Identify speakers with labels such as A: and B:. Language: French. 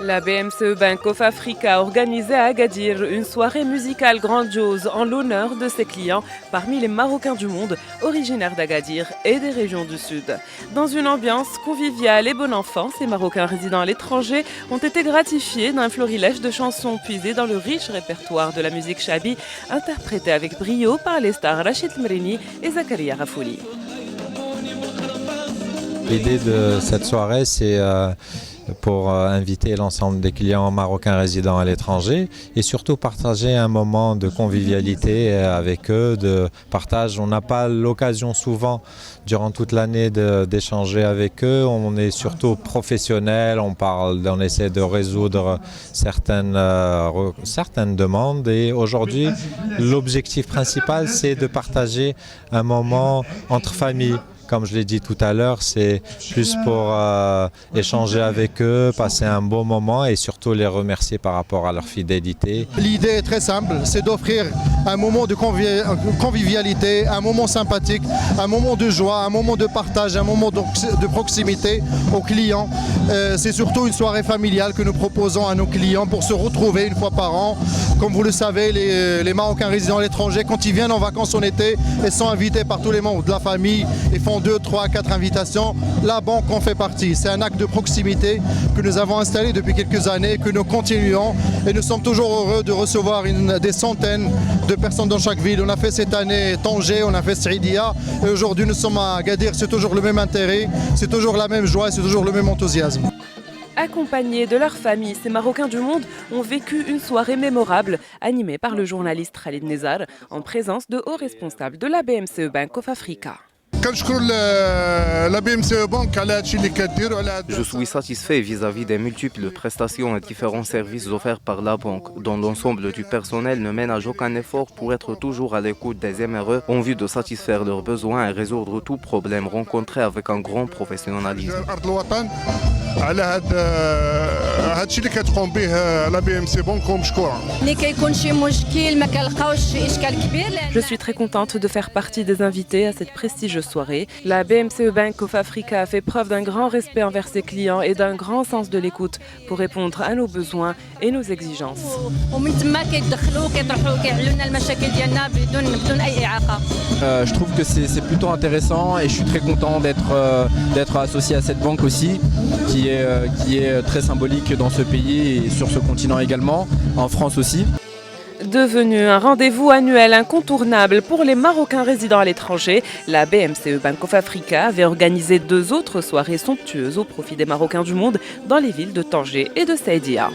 A: La BMCE Bank of Africa a organisé à Agadir une soirée musicale grandiose en l'honneur de ses clients parmi les Marocains du monde, originaires d'Agadir et des régions du Sud. Dans une ambiance conviviale et bon enfant, ces Marocains résidant à l'étranger ont été gratifiés d'un florilège de chansons puisées dans le riche répertoire de la musique chabi, interprétée avec brio par les stars Rachid Mrini et Zakaria Rafouli.
B: L'idée de cette soirée, c'est pour inviter l'ensemble des clients marocains résidant à l'étranger et surtout partager un moment de convivialité avec eux, de partage. On n'a pas l'occasion souvent durant toute l'année d'échanger avec eux. On est surtout professionnels, on essaie de résoudre certaines demandes et aujourd'hui l'objectif principal c'est de partager un moment entre familles. Comme je l'ai dit tout à l'heure, c'est plus pour échanger avec eux, passer un bon moment et surtout les remercier par rapport à leur fidélité.
C: L'idée est très simple, c'est d'offrir un moment de convivialité, un moment sympathique, un moment de joie, un moment de partage, un moment de proximité aux clients. C'est surtout une soirée familiale que nous proposons à nos clients pour se retrouver une fois par an. Comme vous le savez, les Marocains résidant à l'étranger, quand ils viennent en vacances en été, ils sont invités par tous les membres de la famille. Ils font 2, 3, 4 invitations. La banque en fait partie. C'est un acte de proximité que nous avons installé depuis quelques années, que nous continuons et nous sommes toujours heureux de recevoir des centaines de personnes dans chaque ville. On a fait cette année Tanger, on a fait Saïdia et aujourd'hui nous sommes à Agadir. C'est toujours le même intérêt, c'est toujours la même joie, c'est toujours le même enthousiasme.
A: Accompagnés de leur famille, ces Marocains du monde ont vécu une soirée mémorable, animée par le journaliste Khalid Nezar, en présence de hauts responsables de la BMCE Bank of Africa.
D: Je suis satisfait vis-à-vis des multiples prestations et différents services offerts par la banque, dont l'ensemble du personnel ne ménage aucun effort pour être toujours à l'écoute des éméreux en vue de satisfaire leurs besoins et résoudre tout problème rencontré avec un grand professionnalisme.
A: Je suis très contente de faire partie des invités à cette prestigieuse soirée. La BMCE Bank of Africa a fait preuve d'un grand respect envers ses clients et d'un grand sens de l'écoute pour répondre à nos besoins et nos exigences.
E: Je trouve que c'est plutôt intéressant et je suis très content d'être associé à cette banque aussi, qui est très symbolique dans ce pays et sur ce continent également, en France aussi.
A: Devenu un rendez-vous annuel incontournable pour les Marocains résidant à l'étranger, la BMCE Bank of Africa avait organisé 2 autres soirées somptueuses au profit des Marocains du monde dans les villes de Tanger et de Saïdia.